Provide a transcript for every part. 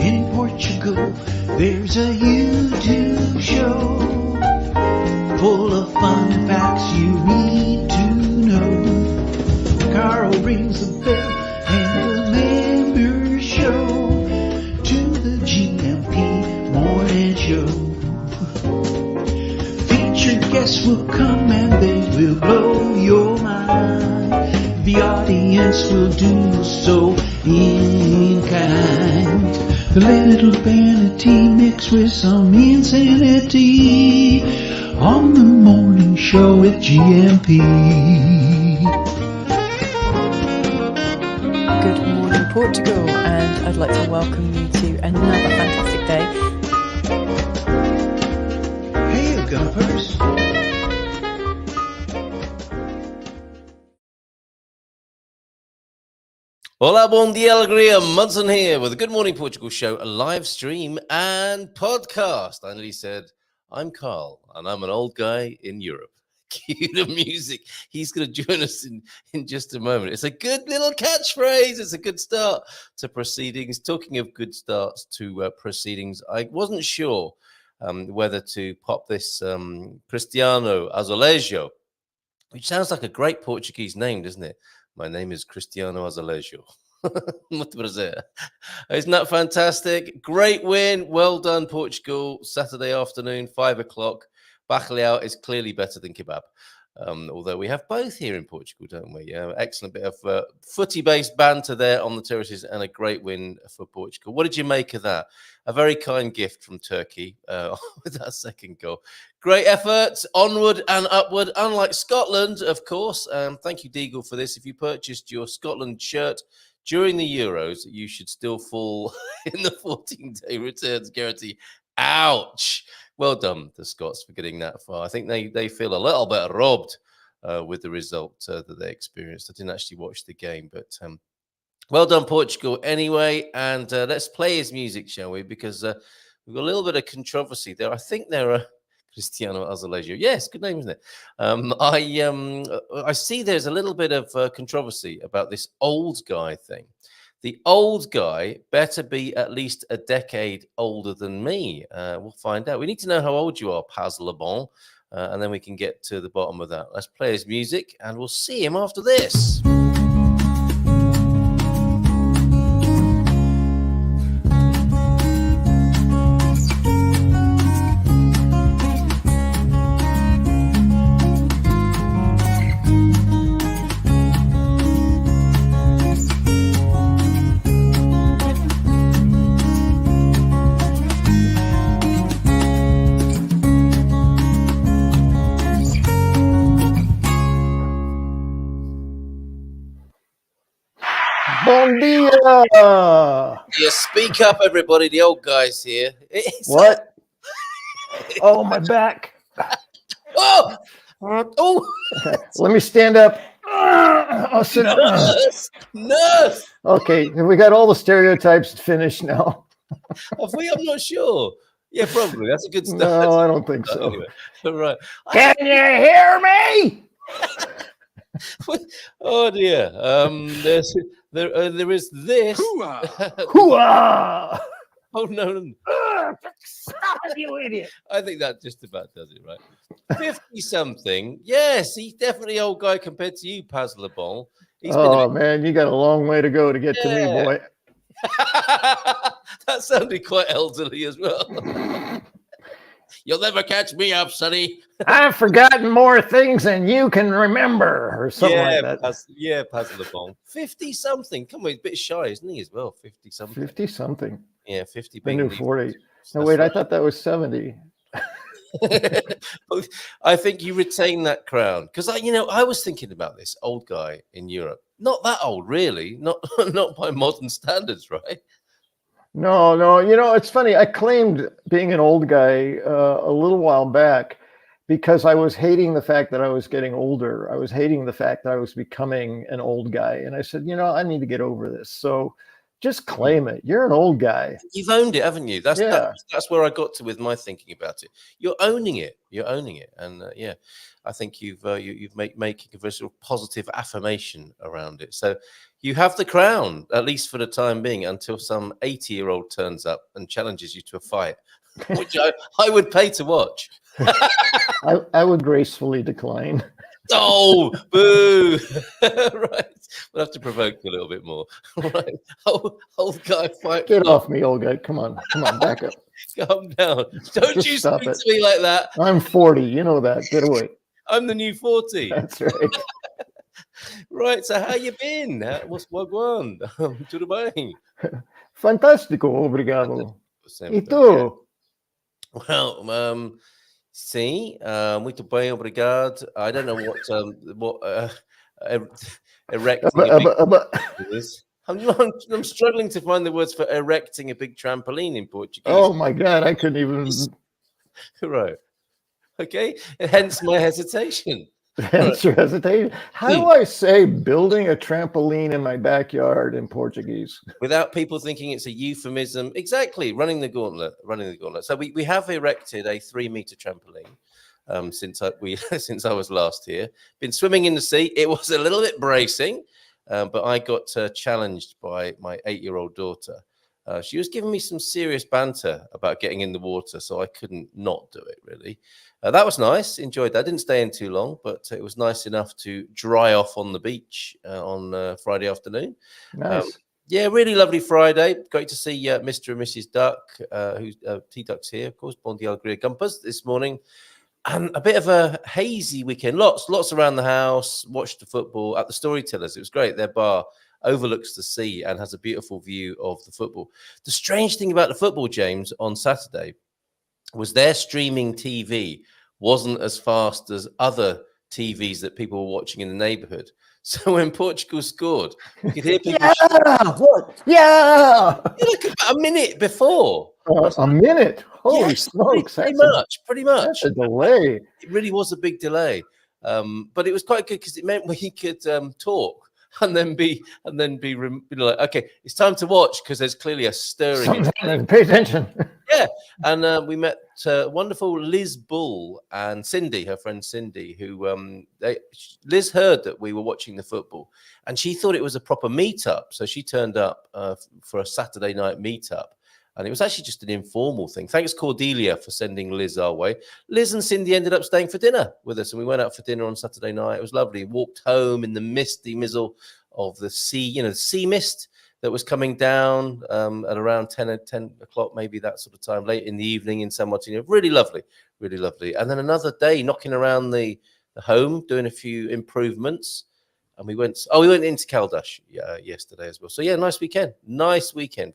In Portugal, there's a YouTube show full of fun facts you need to know. Carl rings the bell and the members show to the GMP morning show. Featured guests will come and they will blow your mind. The audience will do so in kind. The little vanity mixed with some insanity on the morning show with GMP. Good morning, Portugal, and I'd like to welcome you to another fantastic day. Hey, Gumpers. Hola, bon dia, alegria. Munson here with the Good Morning Portugal show, a live stream and podcast. I nearly said, I'm Carl, and I'm an old guy in Europe. Cue the music. He's going to join us in just a moment. It's a good little catchphrase. It's a good start to proceedings. Talking of good starts to proceedings, I wasn't sure whether to pop this Cristiano Azulejo, which sounds like a great Portuguese name, doesn't it? My name is Cristiano Azulejo. Muito prazer. Isn't that fantastic? Great win. Well done, Portugal. Saturday afternoon, 5 o'clock. Bacalhau is clearly better than kebab. Although we have both here in Portugal, don't we? Excellent bit of footy-based banter there on the terraces and a great win for Portugal. What did you make of that? A very kind gift from Turkey with that second goal. Great effort, onward and upward, unlike Scotland, of course. Thank you, Deagle, for this. If you purchased your Scotland shirt during the Euros, you should still fall in the 14-day returns guarantee. Ouch! Well done, the Scots, for getting that far. I think they feel a little bit robbed with the result that they experienced. I didn't actually watch the game, but well done, Portugal, anyway. And let's play his music, shall we? Because we've got a little bit of controversy there. I think there are Cristiano Azulejo. Yes, good name, isn't it? I see there's a little bit of controversy about this old guy thing. The old guy better be at least a decade older than me. We'll find out. We need to know how old you are, Paz Le Bon, and then we can get to the bottom of that. Let's play his music, and we'll see him after this. Bon dia! Yeah, speak up, everybody. The old guy's here. What? Oh, my back. Oh! Oh! Let me stand up. I'll sit up. Nurse! Okay, we got all the stereotypes finished now. Have we? I'm not sure. Yeah, probably. That's a good start. No, I don't think so. Anyway, all right. Can you hear me? Oh dear. There is this. Hooah! Oh no. Stop it, you idiot. I think that just about does it, right? 50 something. Yes, he's definitely old guy compared to you, Paz Le Bon. Oh man, you got a long way to go to get to me, boy. That sounded quite elderly as well. You'll never catch me up, Sonny. I've forgotten more things than you can remember, or something like that. Paz Le Bon. 50 something. Come on, he's a bit shy, isn't he, as well? 50 something. 50 something. Yeah, 50. I knew 40. No, wait, right. I thought that was 70. I think you retain that crown because I was thinking about this old guy in Europe. Not that old, really. Not by modern standards, right? No. It's funny. I claimed being an old guy a little while back because I was hating the fact that I was getting older. I was hating the fact that I was becoming an old guy. And I said, I need to get over this. So Just claim it. You're an old guy. You've owned it, haven't you? That's Yeah. that's where I got to with my thinking about it. You're owning it. You're owning it, and yeah, I think you've making a very sort of positive affirmation around it. So you have the crown, at least for the time being, until some 80-year-old turns up and challenges you to a fight, which I would pay to watch. I would gracefully decline. Oh, boo! Right, we'll have to provoke you a little bit more. Right, old guy, fight. Get off me, old guy. Come on, back up. Calm down. Don't Just you stop speak it. to me like that. I'm 40. You know that. Get away. I'm the new 40. That's right. Right. So how you been? What's wagwan? Tudo bem? Fantástico, obrigado. E Sempre. tu? Well, sim, muito bem, obrigado. I don't know what erecting a big is. I'm struggling to find the words for erecting a big trampoline in Portuguese. Oh my God, I couldn't even. Right. Okay. Hence my hesitation. Hence your hesitation. How do I say building a trampoline in my backyard in Portuguese? Without people thinking it's a euphemism. Exactly. Running the gauntlet. So we have erected a 3-meter trampoline since I was last here. Been swimming in the sea. It was a little bit bracing, but I got challenged by my 8-year-old daughter. She was giving me some serious banter about getting in the water, so I couldn't not do it, really. That was nice. Enjoyed that. I didn't stay in too long, but it was nice enough to dry off on the beach on Friday afternoon. Nice. Yeah, really lovely Friday. Great to see Mr. and Mrs. Duck, who's T-Duck's here, of course, Bon dia Alegria Gumpas this morning. And a bit of a hazy weekend. Lots around the house. Watched the football at the Storytellers. It was great. Their bar overlooks the sea and has a beautiful view of the football. The strange thing about the football, James, on Saturday was their streaming TV wasn't as fast as other TVs that people were watching in the neighborhood. So when Portugal scored, you could hear people What? Yeah. look, about a minute before. A minute. Holy Yes, smokes. pretty much. That's a delay. It really was a big delay. But it was quite good because it meant we could talk and then be like, okay, it's time to watch because there's clearly a stirring. Pay attention. Yeah, and we met wonderful Liz Bull and Cindy, her friend Cindy, who Liz heard that we were watching the football, and she thought it was a proper meetup, so she turned up for a Saturday night meetup, and it was actually just an informal thing. Thanks, Cordelia, for sending Liz our way. Liz and Cindy ended up staying for dinner with us, and we went out for dinner on Saturday night. It was lovely. Walked home in the misty mizzle of the sea, the sea mist that was coming down at around 10 o'clock, maybe that sort of time, late in the evening in San Martino. Really lovely, really lovely. And then another day knocking around the home, doing a few improvements. And we went into Caldash yesterday as well. So yeah, nice weekend,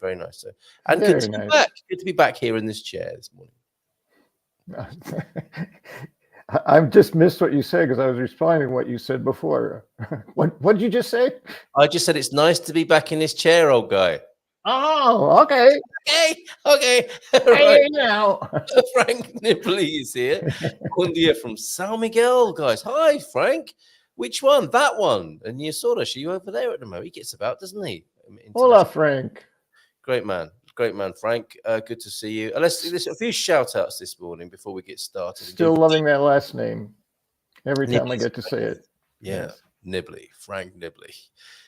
very nice. So, and Very good to nice. be back. Good to be back here in this chair this morning. I've just missed what you said because I was responding to what you said before. What did you just say? I just said it's nice to be back in this chair, old guy. Oh, okay. Okay. Hey, Right. now. Frank Nibley is here. Bon dia from São Miguel, guys. Hi, Frank. Which one? That one. And you saw us. Are you over there at the moment? He gets about, doesn't he? Hola, Frank. Great man, Frank. Good to see you. There's a few shout outs this morning before we get started. Still loving that last name every time I Nibley's get to say it. Yeah, Nibley, Frank Nibley.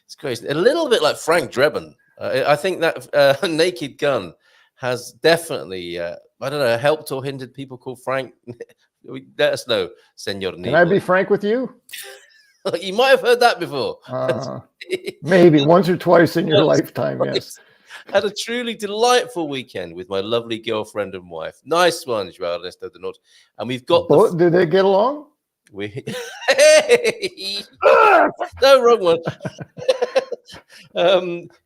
It's crazy. A little bit like Frank Drebin. I think that Naked Gun has definitely, I don't know, helped or hindered people called Frank. Let us know, Senor Nibley. Can I be frank with you? You might have heard that before. Maybe once or twice in your lifetime, yes. Had a truly delightful weekend with my lovely girlfriend and wife. Nice one, Joao Ernesto de Norte. And we've got Did they get along? No, wrong one.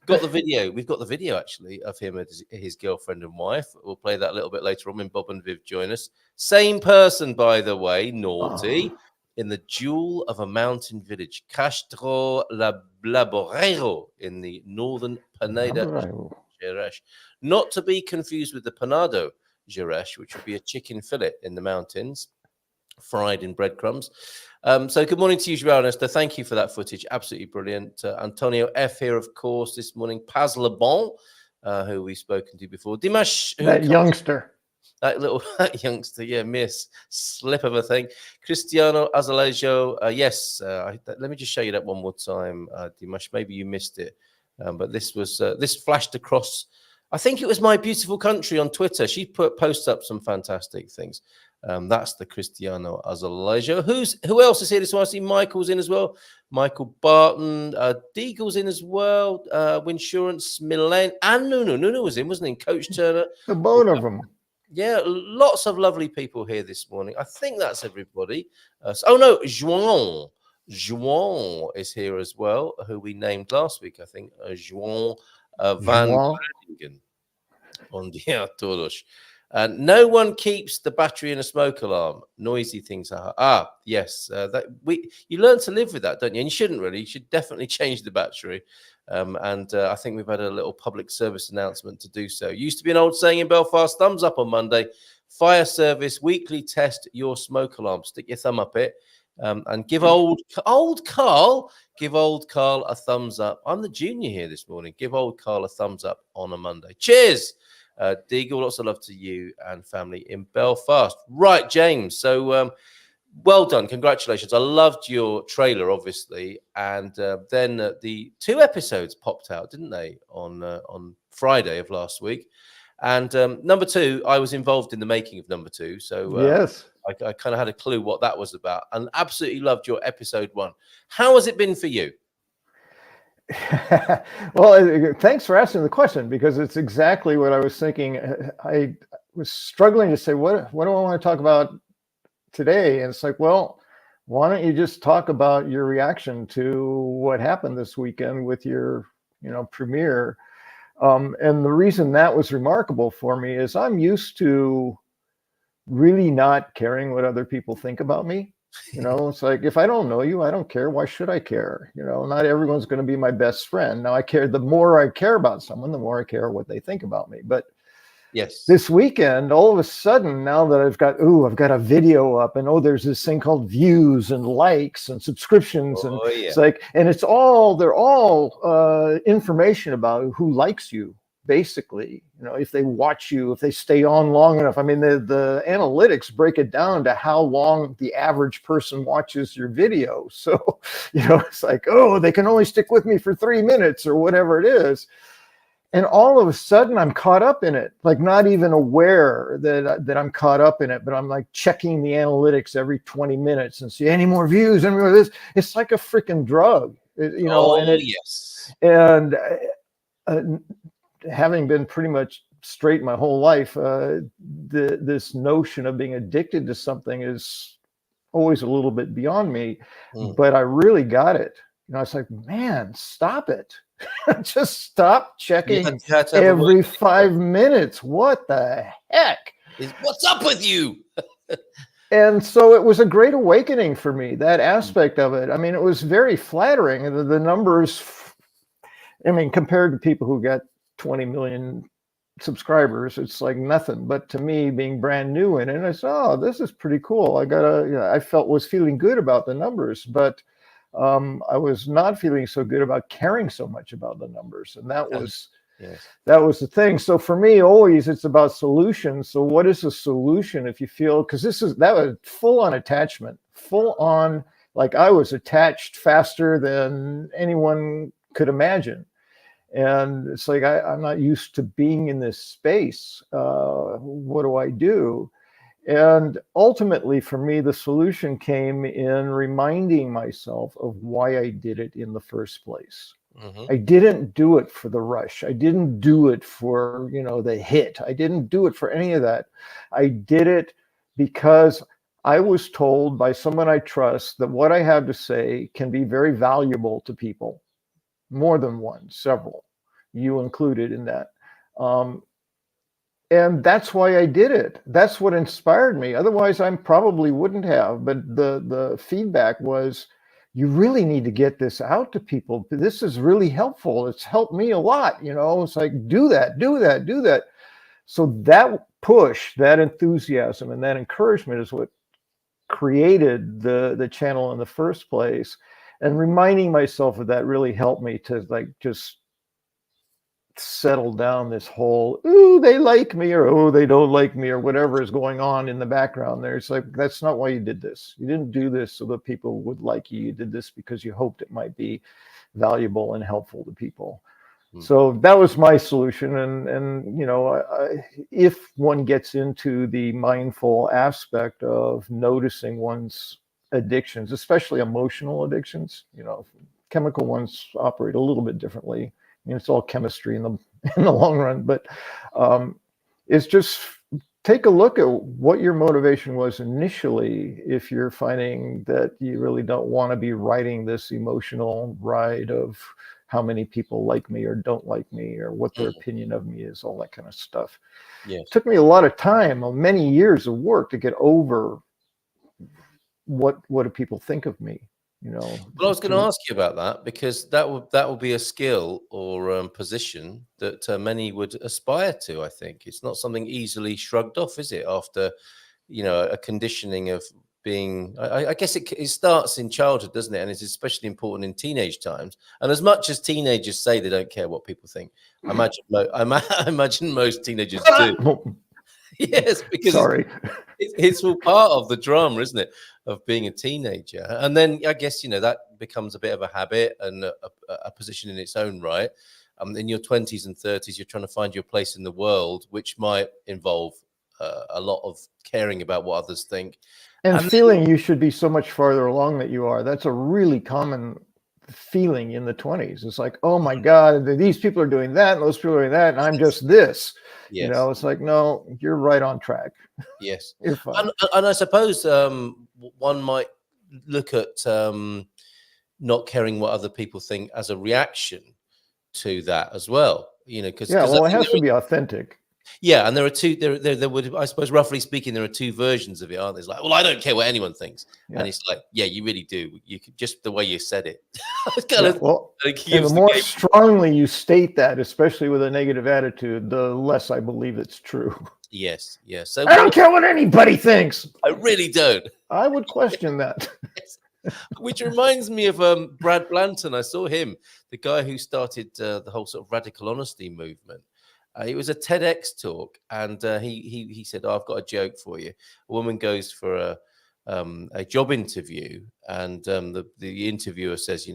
Got the video. We've got the video actually of him and his girlfriend and wife. We'll play that a little bit later on when Bob and Viv join us. Same person, by the way, naughty. In the jewel of a mountain village, Castro Laboreiro, in the northern Peneda Gerês. Not to be confused with the Panado Gerês, which would be a chicken fillet in the mountains. fried in breadcrumbs. So good morning to you, João Ernesto. Thank you for that footage. Absolutely brilliant. Antonio F here, of course, this morning. Paz Lebon, who we've spoken to before. Dimash, that youngster. That little youngster, yeah, miss slip of a thing. Cristiano Azulejo, yes. Let me just show you that one more time, Dimash. Maybe you missed it, but this was this flashed across. I think it was My Beautiful Country on Twitter. She posts up some fantastic things. That's the Cristiano Azulejo. Who else is here this morning? I see Michael's in as well. Michael Barton, Deagle's in as well. Winsurance, Milan, and Nunu was in, wasn't he? Coach Turner. The both of them. Yeah, lots of lovely people here this morning. I think that's everybody. Oh no, João is here as well, who we named last week. I think João Van Groningen. Bom dia a todos. No one keeps the battery in a smoke alarm. Noisy things are. Yes, you learn to live with that, don't you? And you shouldn't really. You should definitely change the battery. I think we've had a little public service announcement to do so. Used to be an old saying in Belfast: thumbs up on Monday. Fire service weekly test your smoke alarm. Stick your thumb up it, and give old Carl a thumbs up. I'm the junior here this morning. Give old Carl a thumbs up on a Monday. Cheers. Deagle, lots of love to you and family in Belfast. Right, James. So well done. Congratulations. I loved your trailer, obviously. And then the 2 episodes popped out, didn't they, on Friday of last week. And number 2, I was involved in the making of number 2. So yes, I kind of had a clue what that was about and absolutely loved your episode 1. How has it been for you? Well, thanks for asking the question, because it's exactly what I was thinking. I was struggling to say, what do I want to talk about today? And it's like, well, why don't you just talk about your reaction to what happened this weekend with your, premiere? And the reason that was remarkable for me is I'm used to really not caring what other people think about me. It's like, if I don't know you, I don't care. Why should I care? Not everyone's going to be my best friend. Now, the more I care about someone, the more I care what they think about me. But yes, this weekend, all of a sudden, now that I've got a video up, and there's this thing called views and likes and subscriptions, and it's like, and they're all information about who likes you. Basically, if they watch you, if they stay on long enough. I mean, the analytics break it down to how long the average person watches your video. So, it's like, they can only stick with me for 3 minutes or whatever it is. And all of a sudden I'm caught up in it, like not even aware that I'm caught up in it, but I'm like checking the analytics every 20 minutes and see any more views, any more of this. It's like a freaking drug, yes. And having been pretty much straight my whole life, this notion of being addicted to something is always a little bit beyond me, but I really got it. It's like, man, stop it. Just stop checking every 5 minutes. What the heck? What's up with you? And so it was a great awakening for me, that aspect of it. I mean, it was very flattering. The numbers, compared to people who got 20 million subscribers, it's like nothing. But to me, being brand new in it, I said, this is pretty cool. I was feeling good about the numbers, but I was not feeling so good about caring so much about the numbers. And that was the thing. So for me, always it's about solutions. So what is a solution if you feel, because that was full on attachment, full on, like I was attached faster than anyone could imagine. And it's like, I'm not used to being in this space. What do I do? And ultimately, for me, the solution came in reminding myself of why I did it in the first place. Mm-hmm. I didn't do it for the rush. I didn't do it for, the hit. I didn't do it for any of that. I did it because I was told by someone I trust that what I have to say can be very valuable to people. More than one, several, you included in that. And that's why I did it. That's what inspired me. Otherwise, I probably wouldn't have. But the feedback was, you really need to get this out to people. This is really helpful. It's helped me a lot. It's like, do that. So that push, that enthusiasm, and that encouragement is what created the channel in the first place. And reminding myself of that really helped me to like just settle down this whole, ooh, they like me, or oh, they don't like me, or whatever is going on in the background there. It's like, that's not why you did this. You didn't do this so that people would like you. You did this because you hoped it might be valuable and helpful to people. So that was my solution. And you know, if one gets into the mindful aspect of noticing one's addictions, especially emotional addictions, you know, chemical ones operate a little bit differently. I mean, it's all chemistry in the long run, but it's just take a look at what your motivation was initially. If you're finding that you really don't want to be riding this emotional ride of how many people like me or don't like me, or what their opinion of me is, all that kind of stuff. Yes. It took me a lot of time, many years of work to get over what do people think of me, you know. Well, I was going to ask you about that, because that will be a skill or position that many would aspire to. I think it's not something easily shrugged off, is it? After, you know, a conditioning of being, I guess it starts in childhood, doesn't it? And it's especially important in teenage times. And as much as teenagers say they don't care what people think, I imagine most teenagers do. Yes, because it's all part of the drama, isn't it, of being a teenager? And then I guess, you know, that becomes a bit of a habit and a position in its own right. In your 20s and 30s, you're trying to find your place in the world, which might involve a lot of caring about what others think. And feeling you should be so much farther along that you are. That's a really common feeling in the 20s. It's like, oh my God, these people are doing that, and those people are doing that, and I'm just this. Yes. You know, it's like, no, you're right on track. Yes. You're fine. And I suppose one might look at not caring what other people think as a reaction to that as well. You know, because well, it has to be authentic. Yeah, and there are two. There would, I suppose, roughly speaking, there are two versions of it, aren't there? It's like, well, I don't care what anyone thinks, and it's like, yeah, you really do. You could, just the way you said it. The more strongly you state that, especially with a negative attitude, the less I believe it's true. Yes, yes. So I don't care what anybody thinks. I really don't. I would question that. Yes. Which reminds me of Brad Blanton. I saw him, the guy who started the whole sort of radical honesty movement. It was a TEDx talk, and he said, "Oh, I've got a joke for you." A woman goes for a job interview, and the interviewer says, "You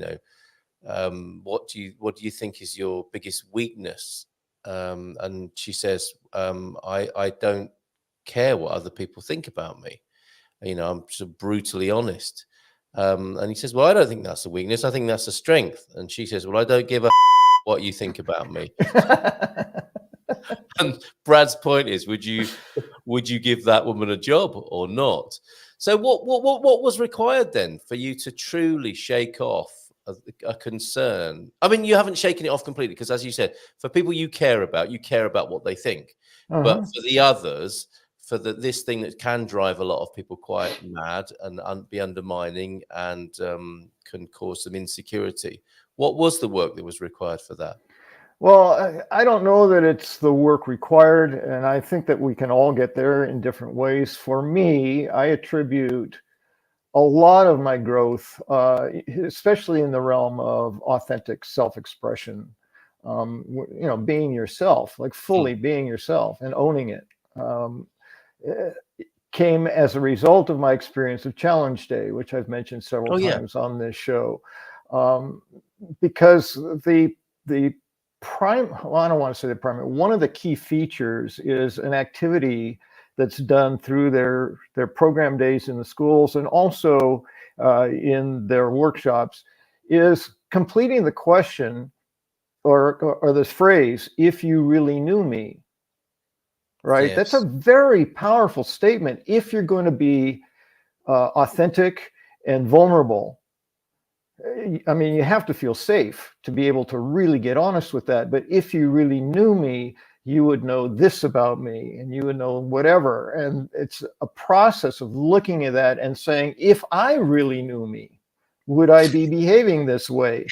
know, what do you think is your biggest weakness?" And she says, "I don't care what other people think about me. You know, I'm sort of brutally honest." And he says, "Well, I don't think that's a weakness. I think that's a strength." And she says, "Well, I don't give a what you think about me." And Brad's point is, would you give that woman a job or not? So what was required then for you to truly shake off a concern? I mean, you haven't shaken it off completely, because, as you said, for people you care about what they think. But for the others, for this thing that can drive a lot of people quite mad and be undermining and can cause some insecurity, what was the work that was required for that? Well, I don't know that it's the work required, and I think that we can all get there in different ways. For me, I attribute a lot of my growth, especially in the realm of authentic self-expression, you know, being yourself, like fully being yourself and owning it, came as a result of my experience of Challenge Day, which I've mentioned several times on this show, because the well, I don't want to say the primary. One of the key features is an activity that's done through their program days in the schools, and also in their workshops, is completing the question or this phrase, "If you really knew me." Right? Yes. That's a very powerful statement. If you're going to be authentic and vulnerable, I mean, you have to feel safe to be able to really get honest with that. But if you really knew me, you would know this about me, and you would know whatever. And it's a process of looking at that and saying, if I really knew me, would I be behaving this way?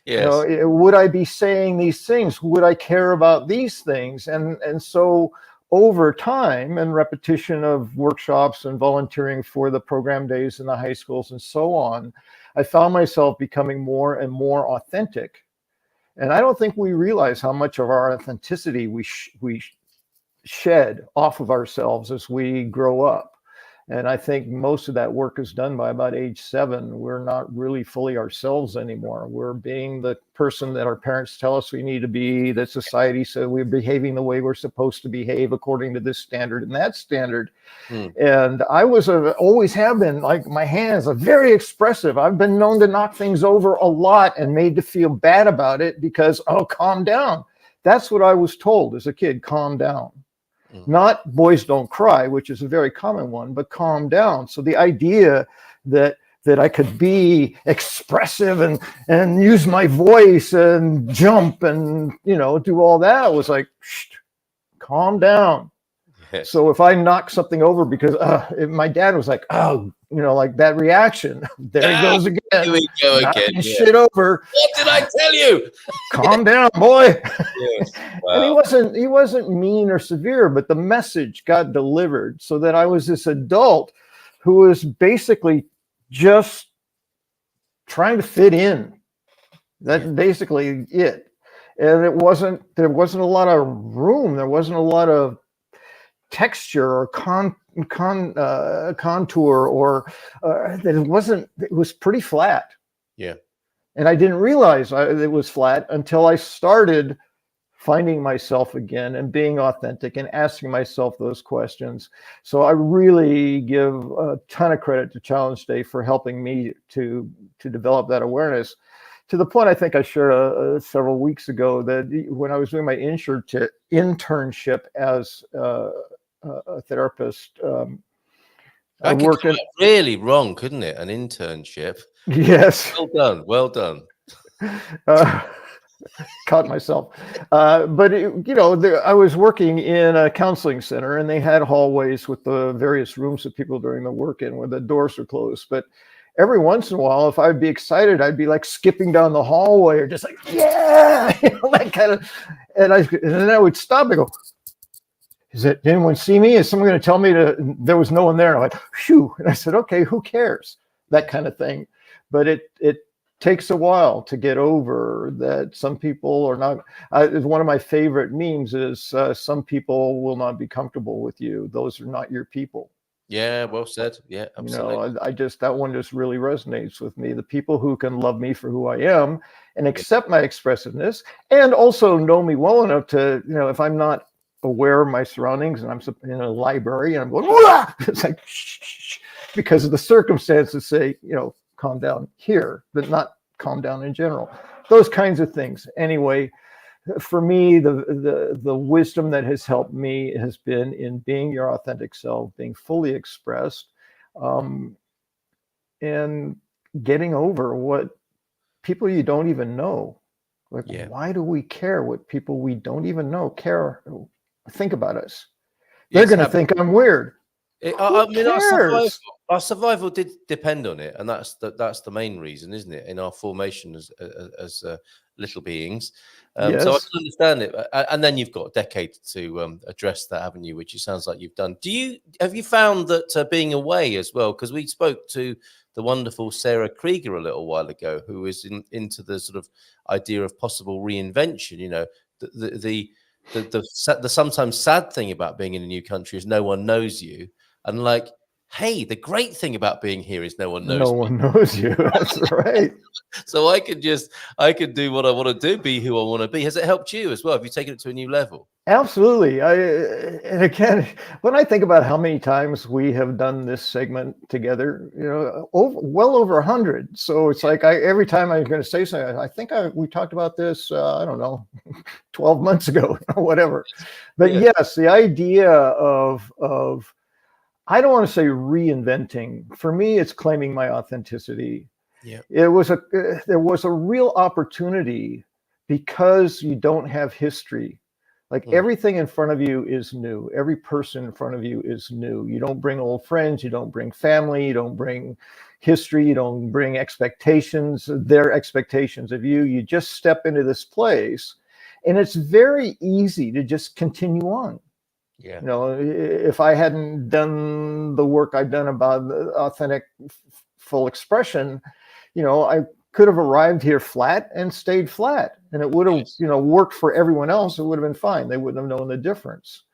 Yes. You know, would I be saying these things? Would I care about these things? And so over time and repetition of workshops and volunteering for the program days in the high schools and so on, I found myself becoming more and more authentic. And I don't think we realize how much of our authenticity we shed off of ourselves as we grow up. And I think most of that work is done by about age 7. We're not really fully ourselves anymore. We're being the person that our parents tell us we need to be, that society said we're behaving the way we're supposed to behave according to this standard and that standard. And I always have been, like, my hands are very expressive. I've been known to knock things over a lot and made to feel bad about it because, oh, calm down. That's what I was told as a kid, calm down. Not boys don't cry, which is a very common one, but calm down. So the idea that I could be expressive and use my voice and jump and, do all that was like, shh, calm down. Yes. So if I knock something over because my dad was like, oh, like that reaction, there he goes again. Here we go again. Yeah. Shit over. What did I tell you? Calm down, boy. Yes. And Wow. he wasn't mean or severe, but the message got delivered so that I was this adult who was basically just trying to fit in. That's basically it. And there wasn't a lot of room. There wasn't a lot of texture or contour or it was pretty flat. Yeah. And I didn't realize it was flat until I started finding myself again and being authentic and asking myself those questions. So I really give a ton of credit to Challenge Day for helping me to develop that awareness, to the point I think I shared several weeks ago that when I was doing my internship as a therapist, I That could worked come in. out really wrong, couldn't it? An internship. Yes. Well done. Well done. Caught myself. But I was working in a counseling center, and they had hallways with the various rooms that people doing the work in where the doors are closed. But every once in a while, if I'd be excited, I'd be like skipping down the hallway or just like, yeah, that kind of, and then I would stop and go, did anyone see me? Is someone going to tell me there was no one there? And I'm like, phew. And I said, okay, who cares? That kind of thing. But it takes a while to get over that. Some people are not. One of my favorite memes is some people will not be comfortable with you. Those are not your people. Yeah, well said. Yeah, absolutely. That one just really resonates with me. The people who can love me for who I am and accept my expressiveness and also know me well enough to, if I'm not aware of my surroundings and I'm in a library and I'm going, wah! It's like, shh, because of the circumstances say, calm down here, but not calm down in general. Those kinds of things. Anyway, for me, the wisdom that has helped me has been in being your authentic self, being fully expressed, and getting over what people you don't even know. Like, why do we care what people we don't even know think about us? They're going to think I'm weird. Our survival did depend on it, and that's the main reason, isn't it? In our formation as little beings. Yes. So I can understand it, and then you've got a decade to address that, haven't you? Which it sounds like you've done. Have you found that being away as well? Because we spoke to the wonderful Sarah Krieger a little while ago, who is into the sort of idea of possible reinvention. The sometimes sad thing about being in a new country is no one knows you, and like, hey, the great thing about being here is no one knows. No one knows you. That's right. So I could do what I want to do, be who I want to be. Has it helped you as well? Have you taken it to a new level? Absolutely. And again, when I think about how many times we have done this segment together, well over 100. So it's like every time I'm going to say something, I think we talked about this, I don't know, 12 months ago or whatever. But yes, the idea of I don't want to say reinventing. For me, it's claiming my authenticity. Yeah. There was a real opportunity because you don't have history. Like everything in front of you is new. Every person in front of you is new. You don't bring old friends. You don't bring family. You don't bring history. You don't bring expectations, their expectations of you. You just step into this place, and it's very easy to just continue on. Yeah. You know, if I hadn't done the work I've done about the authentic, full expression, you know, I could have arrived here flat and stayed flat, and it would have, Yes. you know, worked for everyone else. It would have been fine. They wouldn't have known the difference,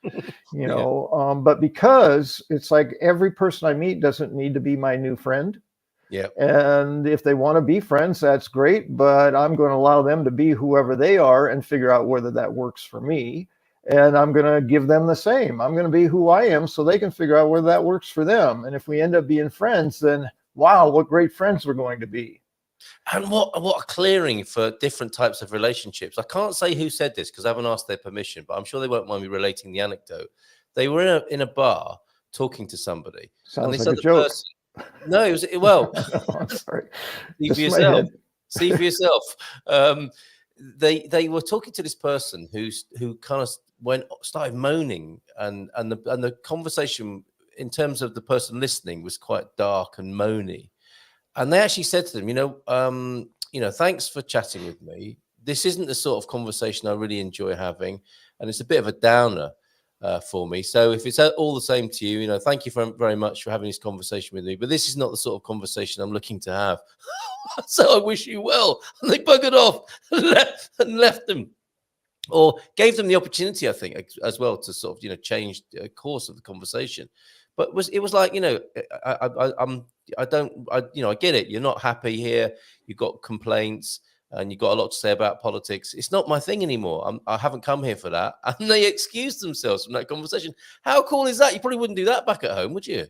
you know. But because it's like every person I meet doesn't need to be my new friend. Yeah. And if they want to be friends, that's great. But I'm going to allow them to be whoever they are and figure out whether that works for me. And I'm going to give them the same. I'm going to be who I am so they can figure out whether that works for them. And if we end up being friends, then wow, what great friends we're going to be. And what a clearing for different types of relationships. I can't say who said this because I haven't asked their permission, but I'm sure they won't mind me relating the anecdote. They were in a bar talking to somebody. Sounds and they like said a joke. No, it was, well, I'm sorry. see Just for my yourself. head. See for yourself. They were talking to this person who kind of started moaning, and the conversation in terms of the person listening was quite dark and moany. And they actually said to them, you know, thanks for chatting with me. This isn't the sort of conversation I really enjoy having, and it's a bit of a downer for me. So if it's all the same to you, you know, thank you very much for having this conversation with me. But this is not the sort of conversation I'm looking to have. So I wish you well. And they buggered off and left them, or gave them the opportunity, I think, as well, to sort of, you know, change the course of the conversation. But it was like, you know, I get it. You're not happy here. You've got complaints and you've got a lot to say about politics. It's not my thing anymore. I haven't come here for that. And they excused themselves from that conversation. How cool is that? You probably wouldn't do that back at home, would you?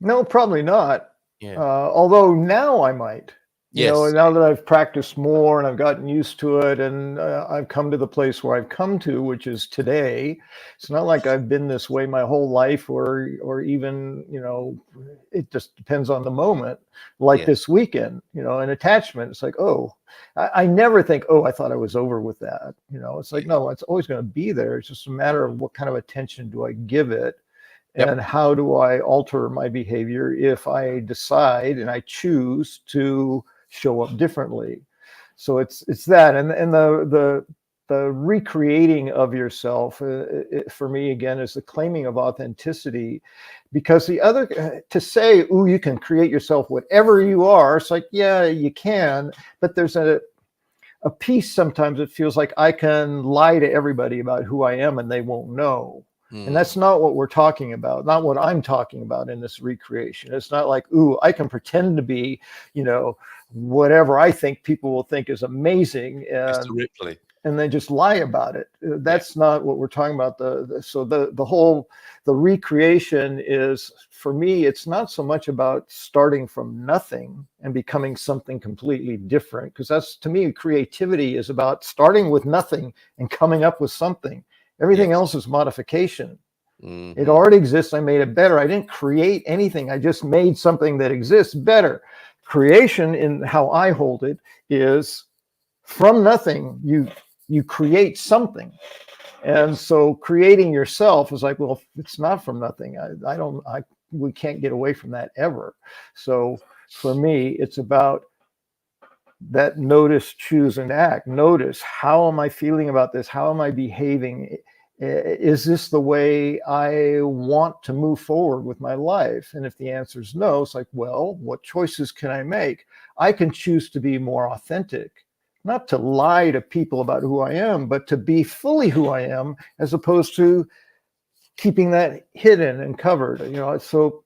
No, probably not. Yeah. Although now I might. You Yes. know, now that I've practiced more and I've gotten used to it, and I've come to the place where I've come to, which is today. It's not like I've been this way my whole life, or even, you know, it just depends on the moment. Like this weekend, you know, an attachment. It's like, oh, I never think, oh, I thought I was over with that. You know, it's like, no, it's always going to be there. It's just a matter of what kind of attention do I give it. And how do I alter my behavior if I decide and I choose to show up differently? So it's that, and the recreating of yourself for me again is the claiming of authenticity, because the other, to say, "Ooh, you can create yourself whatever you are," it's like, yeah, you can, but there's a piece sometimes it feels like I can lie to everybody about who I am and they won't know. And that's not what we're talking about, not what I'm talking about in this recreation. It's not like, ooh, I can pretend to be, you know, whatever I think people will think is amazing, and then just lie about it. That's not what we're talking about. The recreation is, for me, it's not so much about starting from nothing and becoming something completely different, because that's, to me, creativity is about starting with nothing and coming up with something. Everything else is modification. It already exists. I made it better. I didn't create anything. I just made something that exists better. Creation, in how I hold it, is from nothing, you create something. And so creating yourself is like, well, it's not from nothing. We can't get away from that ever. So for me, it's about that notice, choose, and act. Notice, how am I feeling about this? How am I behaving? Is this the way I want to move forward with my life? And if the answer is no, it's like, well, what choices can I make? I can choose to be more authentic, not to lie to people about who I am, but to be fully who I am, as opposed to keeping that hidden and covered. You know, so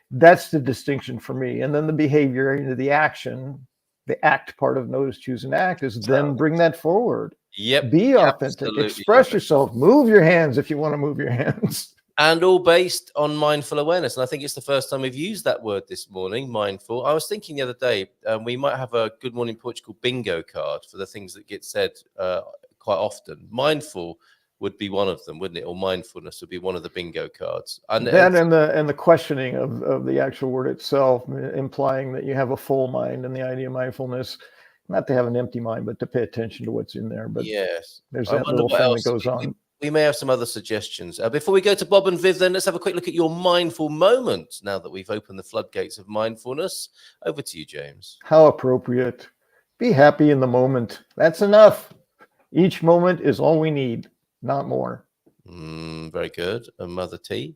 that's the distinction for me. And then the behavior, the action, the act part of notice, choose, and act is then bring that forward. Be authentic, express yourself, move your hands if you want to move your hands. And all based on mindful awareness. And I think it's the first time we've used that word this morning, mindful. I was thinking the other day, we might have a Good Morning Portugal bingo card for the things that get said quite often. Mindful would be one of them, wouldn't it? Or mindfulness would be one of the bingo cards. And the questioning of the actual word itself, implying that you have a full mind, and the idea of mindfulness, not to have an empty mind, but to pay attention to what's in there. But yes, there's that little thing that goes on. We may have some other suggestions. Before we go to Bob and Viv, then let's have a quick look at your mindful moment now that we've opened the floodgates of mindfulness. Over to you, James. How appropriate. Be happy in the moment. That's enough. Each moment is all we need, not more. Very good. A Mother T.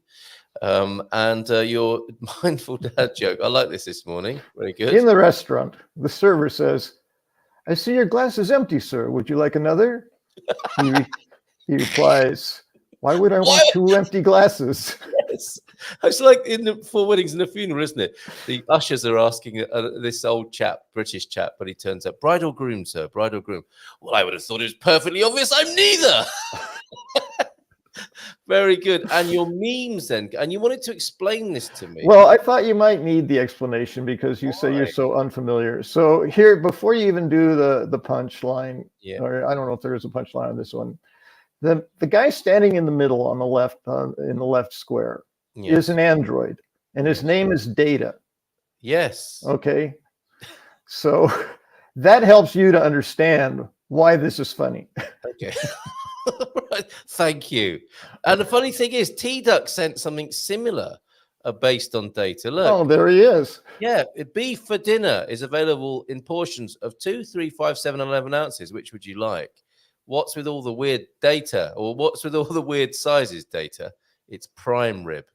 And your mindful dad joke. I like this morning. Very good. In the restaurant, the server says, "I see your glass is empty, sir. Would you like another?" He replies, "Why would I want two empty glasses?" Yes. It's like in the Four Weddings and a Funeral, isn't it? The ushers are asking this old chap, British chap, but he turns up, "Bride or groom, sir? Bride or groom?" "Well, I would have thought it was perfectly obvious. I'm neither." Very good. And your memes then, and you wanted to explain this to me. Well, I thought you might need the explanation because you say you're so unfamiliar. So here, before you even do the punchline, or I don't know if there is a punchline on this one, the guy standing in the middle on the left, in the left square, is an android, and his name is Data. Yes. Okay. So that helps you to understand why this is funny. Okay. Right. Thank you. And the funny thing is, T-Duck sent something similar based on Data. Look. Oh, there he is. Yeah. Beef for dinner is available in portions of 2, 3, 5, 7, 11 ounces. Which would you like? What's with all the weird data? Or what's with all the weird sizes, Data? It's prime rib.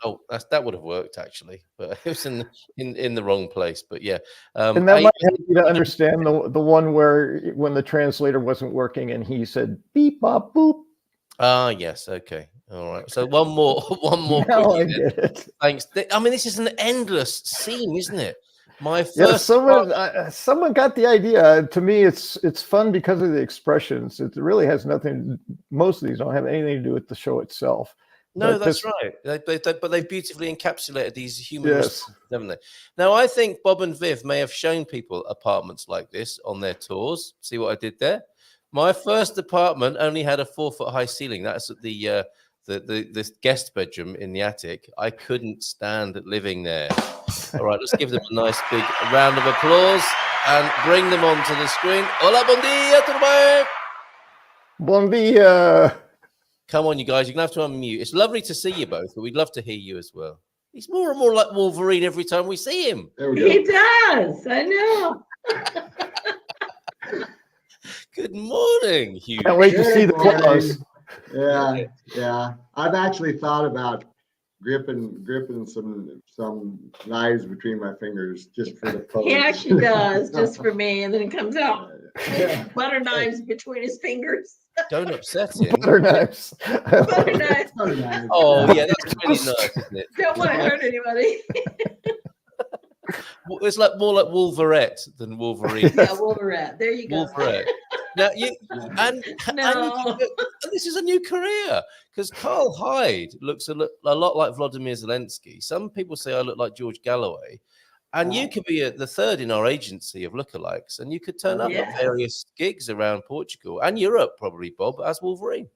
Oh, that would have worked actually, but it was in the wrong place. But yeah, and that might help you to understand the one where when the translator wasn't working and he said beep bop boop. Ah, yes, okay, all right. So one more. Now I get it. Thanks. I mean, this is an endless scene, isn't it? My first. Someone got the idea. To me, it's fun because of the expressions. It really has nothing. Most of these don't have anything to do with the show itself. No, that's right. But they've beautifully encapsulated these human responses, haven't they? Now, I think Bob and Viv may have shown people apartments like this on their tours. See what I did there? My first apartment only had a 4-foot-high ceiling. That's at the guest bedroom in the attic. I couldn't stand living there. All right, let's give them a nice big round of applause and bring them onto the screen. Hola, bon dia, tudo bem? Bon dia. Come on, you guys. You're going to have to unmute. It's lovely to see you both, but we'd love to hear you as well. He's more and more like Wolverine every time we see him. There we go. He does. I know. Good morning, Hugh. Can't wait to see the claws. Yeah. I've actually thought about gripping some knives between my fingers just for the pose. He actually does, just for me, and then it comes out butter knives between his fingers. Don't upset him. Butter knives. Butter knives. Oh, yeah, that's really nice, isn't it? Don't want to hurt anybody. It's like more like Wolverette than Wolverine. Yeah, Wolverette. There you go. Wolverette. Now and this is a new career because Carl Hyde looks a lot like Vladimir Zelensky. Some people say I look like George Galloway, and you could be the third in our agency of lookalikes, and you could turn up at various gigs around Portugal and Europe, probably, Bob, as Wolverine.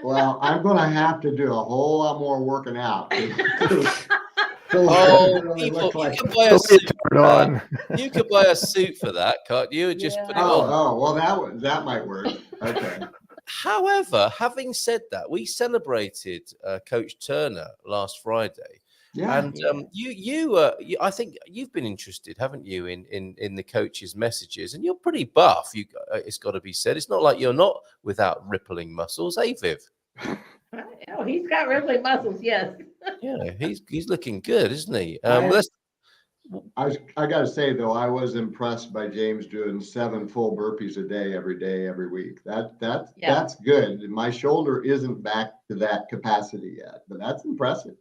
Well, I'm going to have to do a whole lot more working out. Oh, people, you can buy a suit for that. You could buy a suit for that, can't you? Just put it on. Oh, well, that might work. Okay. However, having said that, we celebrated Coach Turner last Friday. Yeah. And I think you've been interested, haven't you, in the coach's messages? And you're pretty buff. It's got to be said. It's not like you're not without rippling muscles, eh, Viv? Oh, he's got rippling muscles. Yes. Yeah, he's looking good, isn't he? I got to say though, I was impressed by James doing 7 full burpees a day, every week. That's good. My shoulder isn't back to that capacity yet, but that's impressive.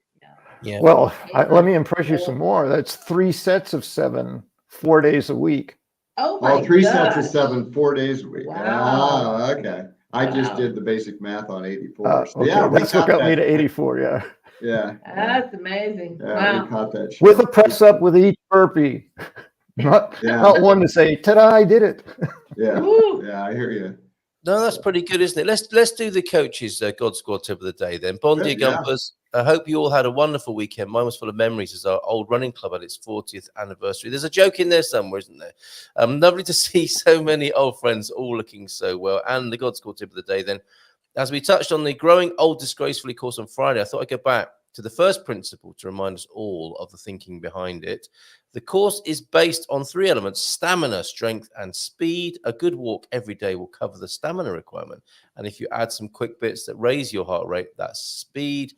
Yeah. Well, let me impress you some more. That's 3 sets of 7, 4 days a week. Oh my 3 sets of 7 4 days a week. Wow. Oh, okay. I just did the basic math on 84. So okay. yeah, that's what got me to 84. Yeah. Yeah. That's amazing. Yeah, we caught that shit. With a press up with each burpee. Not one to say, ta-da, I did it. Yeah. Yeah, I hear you. No, that's pretty good, isn't it? Let's do the coaches' God Squad tip of the day then. Bon dia, Gumpers. I hope you all had a wonderful weekend. Mine was full of memories as our old running club had its 40th anniversary. There's a joke in there somewhere, isn't there? Lovely to see so many old friends all looking so well. And the God Squad tip of the day then. As we touched on the growing old disgracefully course on Friday, I thought I'd go back to the first principle to remind us all of the thinking behind it. The course is based on 3 elements: stamina, strength, and speed. A good walk every day will cover the stamina requirement. And if you add some quick bits that raise your heart rate, that's speed.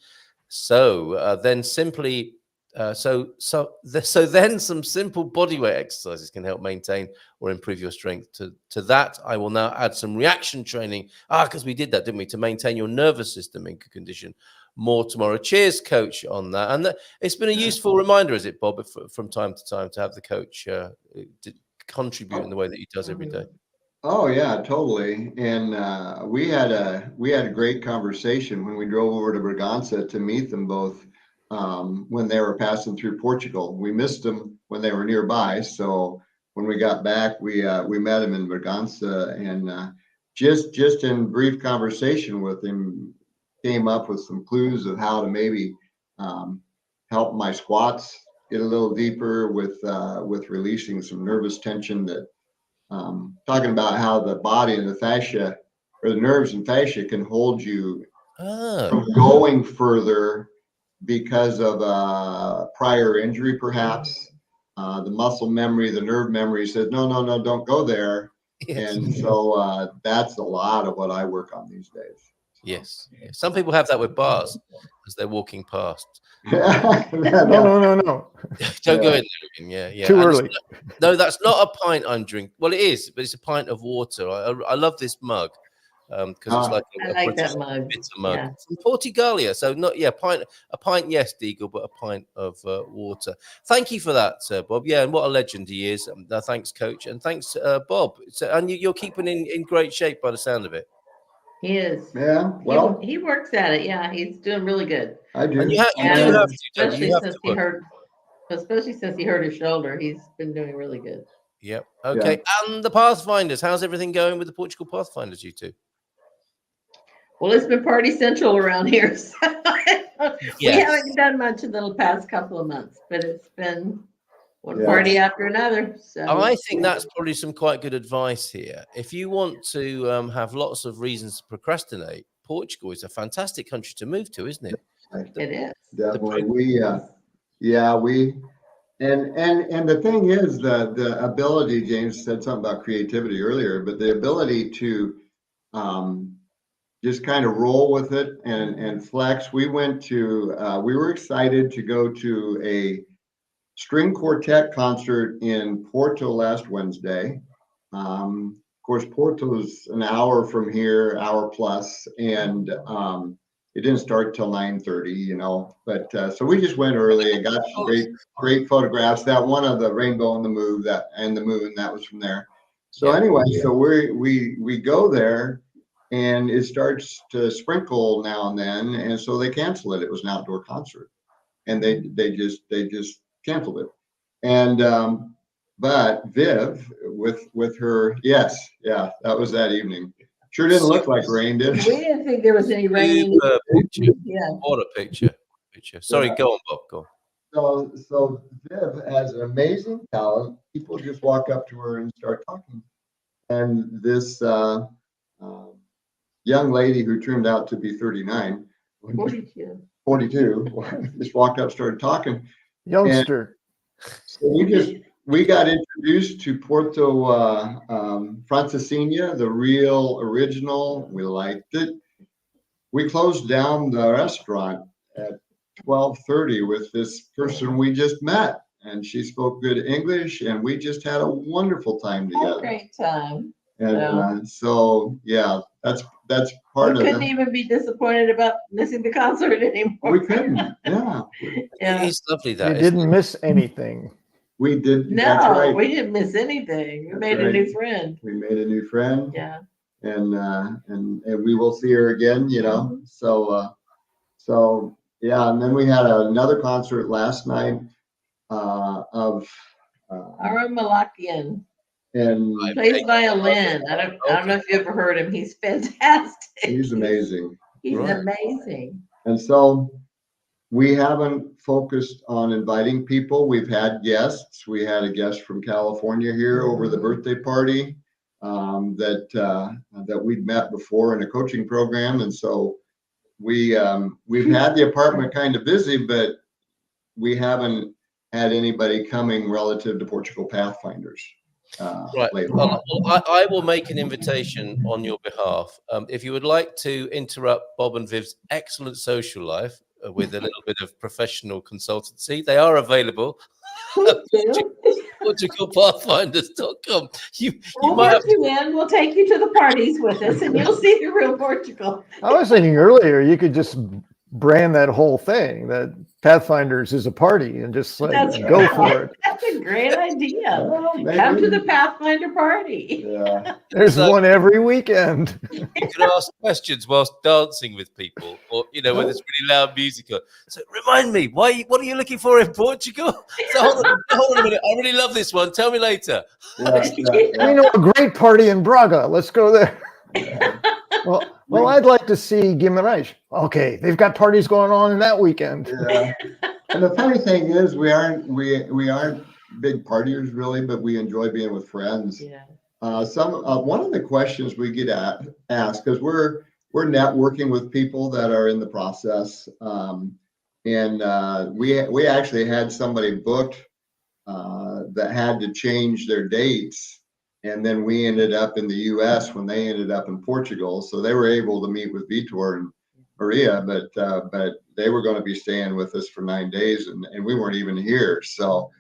So then simply, then some simple bodyweight exercises can help maintain or improve your strength. To that, I will now add some reaction training. Because we did that, didn't we? To maintain your nervous system in good condition. More tomorrow. Cheers, coach, on that. And it's been a useful reminder, is it, Bob, from time to time, to have the coach contribute in the way that he does every day. Oh yeah, totally. And we had a great conversation when we drove over to Bragança to meet them both when they were passing through Portugal. We missed them when they were nearby, so when we got back, we met them in Bragança, and just in brief conversation with him, came up with some clues of how to maybe help my squats get a little deeper with releasing some nervous tension. That talking about how the body and the fascia, or the nerves and fascia, can hold you from going further because of a prior injury, perhaps. The muscle memory, the nerve memory says, no, don't go there. Yes. And so that's a lot of what I work on these days. Yes. Some people have that with bars as they're walking past. No. Don't go in there. Yeah. Too early. No, that's not a pint I'm drinking. Well, it is, but it's a pint of water. I love this mug because it's like I like that mug. Mug from Portugal. So a pint, yes, Deagle, but a pint of water. Thank you for that, Bob. Yeah, and what a legend he is. Thanks, coach, and thanks, Bob. And you're keeping in great shape by the sound of it. He is. Yeah. Well, he works at it. Yeah, he's doing really good. I do. And you do have to, especially since he hurt his shoulder. He's been doing really good. Yep. Okay. Yeah. And the Pathfinders, how's everything going with the Portugal Pathfinders, you two? Well, it's been party central around here. So we haven't done much in the past couple of months, but it's been one party after another. So I think that's probably some quite good advice here. If you want to have lots of reasons to procrastinate, Portugal is a fantastic country to move to, isn't it? It is. Definitely. And the thing is, the ability, James said something about creativity earlier, but the ability to just kind of roll with it and flex. We were excited to go to a string quartet concert in Porto last Wednesday. Of course, Porto's an hour from here, hour plus, and it didn't start till 9:30, but so we just went early and got some great photographs. That one of the rainbow and the moon, that was from there. So anyway, so we go there, and it starts to sprinkle now and then, and so they cancel it. It was an outdoor concert, and they just canceled it. And but Viv with her, that was that evening. Sure didn't look like rain, did it? We didn't think there was any rain. What a picture. Sorry, go on, Bob. Go on. So Viv has an amazing talent. People just walk up to her and start talking. And this young lady who turned out to be 39, 42, just walked up, started talking. Youngster. So we got introduced to Porto Francesinha, the real original. We liked it. We closed down the restaurant at 12:30 with this person we just met, and she spoke good English, and we just had a wonderful time together. Great time. And so that's part of it. We couldn't even be disappointed about missing the concert anymore. We couldn't. It's lovely that you didn't miss anything. We did. No, that's right. We didn't miss anything. We made a new friend. We made a new friend. Yeah. And we will see her again, So and then we had another concert last night of Aram Malakian. And he plays violin. I don't know if you ever heard him. He's fantastic. He's amazing. He's amazing. And so we haven't focused on inviting people. We've had guests. We had a guest from California here over the birthday party that we'd met before in a coaching program. And so we've had the apartment kind of busy, but we haven't had anybody coming relative to Portugal Pathfinders. Right. Lately. Well, I will make an invitation on your behalf. If you would like to interrupt Bob and Viv's excellent social life with a little bit of professional consultancy, they are available. PortugalPathfinders.com. We'll get you in. We'll take you to the parties with us, and you'll see the real Portugal. I was thinking earlier you could just brand that whole thing that Pathfinders is a party and just like go for it. That's a great idea. Come to the Pathfinder party. Yeah. There's one every weekend. You can ask questions whilst dancing with people, or when there's really loud music. So remind me, what are you looking for in Portugal? So hold on a minute. I really love this one. Tell me later. We know a great party in Braga. Let's go there. Well, I'd like to see Guimarães. Okay, they've got parties going on in that weekend. Yeah. And the funny thing is, we aren't big partiers really, but we enjoy being with friends. Yeah. One of the questions we get asked, because we're networking with people that are in the process, and we actually had somebody booked that had to change their dates. And then we ended up in the U.S. when they ended up in Portugal. So they were able to meet with Vitor and Maria, but they were going to be staying with us for 9 days, and we weren't even here. So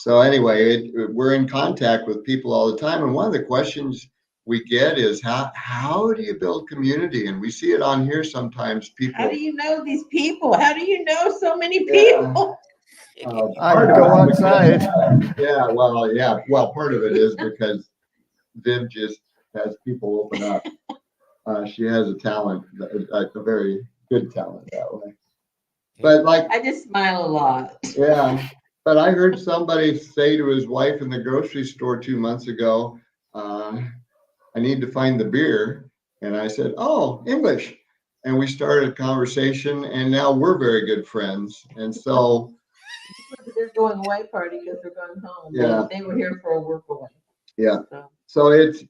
anyway, we're in contact with people all the time. And one of the questions we get is how do you build community? And we see it on here sometimes. People. How do you know these people? How do you know so many people? I go outside. Well, part of it is because Viv just has people open up. She has a talent, a very good talent that way. But I just smile a lot. Yeah. But I heard somebody say to his wife in the grocery store 2 months ago, I need to find the beer. And I said, oh, English. And we started a conversation, and now we're very good friends. And so they're going away party because they're going home. Yeah. They were here for a work away. Yeah. So it's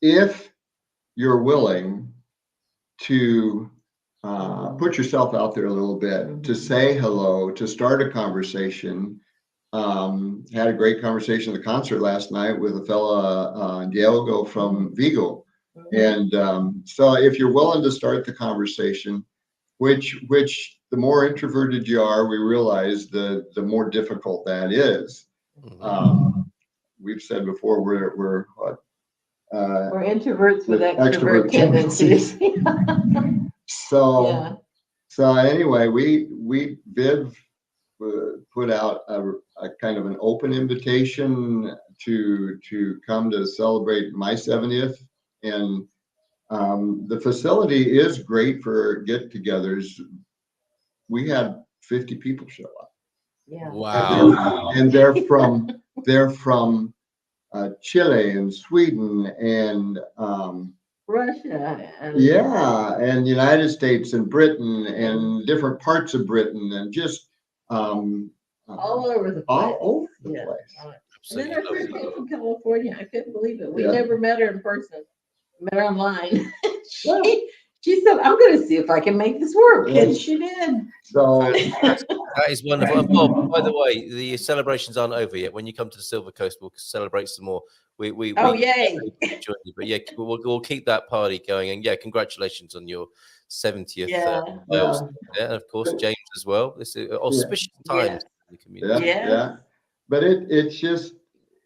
if you're willing to put yourself out there a little bit, to say hello, to start a conversation. Had a great conversation at the concert last night with a fella, Diego from Vigo. And so if you're willing to start the conversation, which the more introverted you are, we realize the more difficult that is. We've said before we're introverts with extrovert tendencies. So anyway, Viv put out a kind of an open invitation to come to celebrate my 70th, and the facility is great for get-togethers. We had 50 people show up. Yeah. Wow. And they're from Chile and Sweden and Russia. And United States and Britain and different parts of Britain and just all over the place. All over the place. And then our friend came from California. I couldn't believe it. We never met her in person. Met her online. She said, I'm going to see if I can make this work. And she did. So that is wonderful. And Bob, by the way, the celebrations aren't over yet. When you come to the Silver Coast, we'll celebrate some more. Yay. Join you. But yeah, we'll keep that party going. And yeah, congratulations on your 70th. And of course, James as well. This is auspicious times in the community. Yeah. But it's just,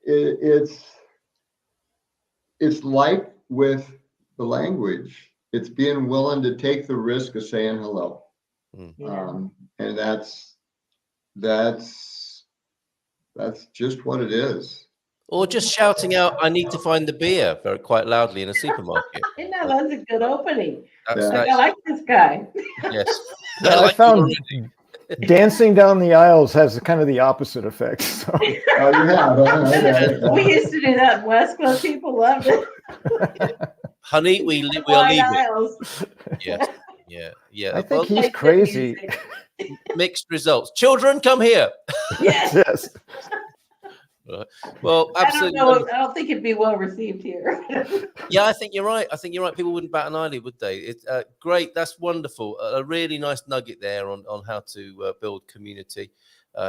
it's like with the language, it's being willing to take the risk of saying hello. And that's just what it is. Or just shouting out, I need to find the beer very quite loudly in a supermarket. That's a good opening. I like this guy. Yes. I found dancing down the aisles has kind of the opposite effect. So. We used to do that in West Coast. People loved it. Honey, we'll leave it. Yeah. I think he's crazy. Mixed results. Children, come here. Yes. Well, absolutely. I don't think it'd be well received here. Yeah, I think you're right. People wouldn't bat an eyelid, would they? It's great. That's wonderful. A really nice nugget there on how to build community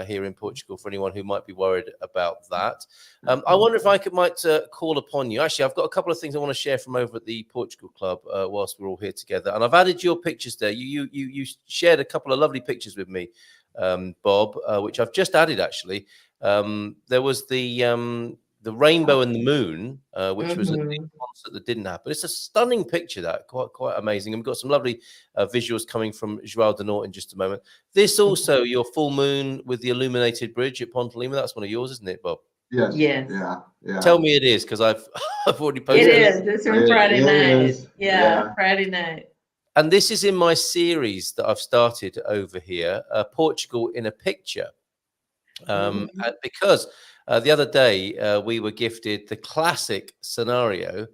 here in Portugal for anyone who might be worried about that. I wonder if I might call upon you. Actually, I've got a couple of things I want to share from over at the Portugal Club whilst we're all here together. And I've added your pictures there. You shared a couple of lovely pictures with me, Bob, which I've just added actually. There was the rainbow and the moon, which was a big concert that didn't happen. It's a stunning picture, that quite amazing. And we've got some lovely visuals coming from João de Norte in just a moment. This also, your full moon with the illuminated bridge at Ponte Lima. That's one of yours, isn't it, Bob? Yes. Yes. Yeah. Tell me it is, because I've already posted it. Is. It's from Friday night. Yeah, Friday night. And this is in my series that I've started over here, Portugal in a Picture. Because the other day we were gifted the classic scenario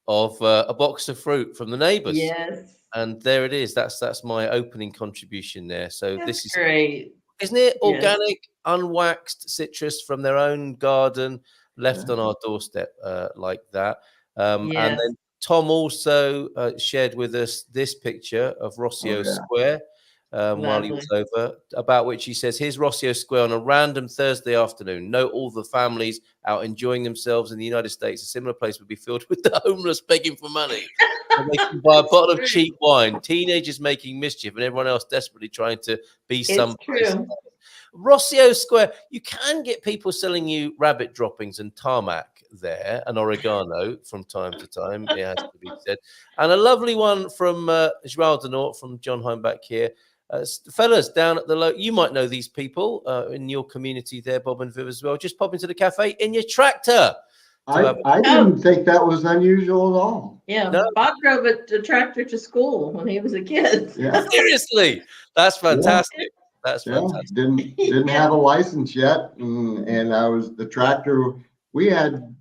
of a box of fruit from the neighbors. Yes. And there it is. That's my opening contribution there. So this is great. Isn't it? Organic, unwaxed citrus from their own garden, left on our doorstep like that. And then Tom also shared with us this picture of Rossio Square while he was over, about which he says, here's Rossio Square on a random Thursday afternoon. Note all the families out enjoying themselves. In the United States, a similar place would be filled with the homeless begging for money. And they can buy a bottle of cheap wine, teenagers making mischief, and everyone else desperately trying to be someplace. Rossio Square, you can get people selling you rabbit droppings and tarmac there, and oregano from time to time, it has to be said. And a lovely one from João de Norte, from John Heimbach here. Fellas down at the you might know these people in your community there, Bob and Viv as well. Just pop into the cafe in your tractor. I didn't think that was unusual at all. Yeah, no. Bob drove a tractor to school when he was a kid. Yeah. Seriously, that's fantastic. Yeah. That's fantastic. Didn't have a license yet, and I was the tractor. We had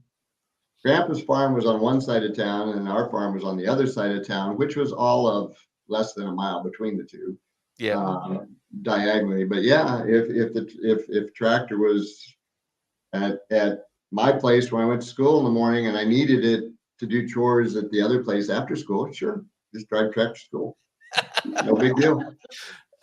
Grandpa's farm was on one side of town, and our farm was on the other side of town, which was all of less than a mile between the two. Yeah, diagonally. But yeah, if tractor was at my place when I went to school in the morning and I needed it to do chores at the other place after school, sure, just drive tractor to school. No big deal.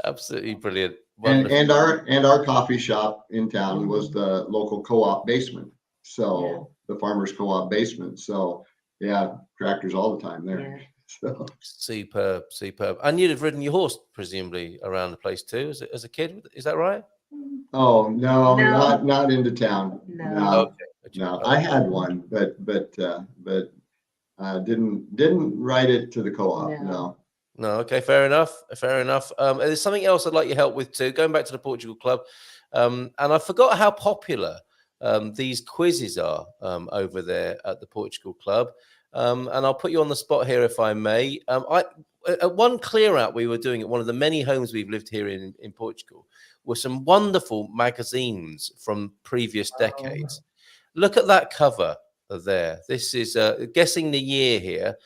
Absolutely brilliant. And our coffee shop in town was the local co-op basement. So the farmers co-op basement. So yeah, tractors all the time there. Yeah. So. Superb. And you'd have ridden your horse presumably around the place too as a kid. Is that right? Oh no. Not into town. No. I had one, but didn't ride it to the co-op. No. Okay, fair enough. There's something else I'd like your help with too. Going back to the Portugal Club, and I forgot how popular these quizzes are over there at the Portugal Club. And I'll put you on the spot here if I may. One clear out we were doing at one of the many homes we've lived here in Portugal were some wonderful magazines from previous decades. Look at that cover there. This is guessing the year here.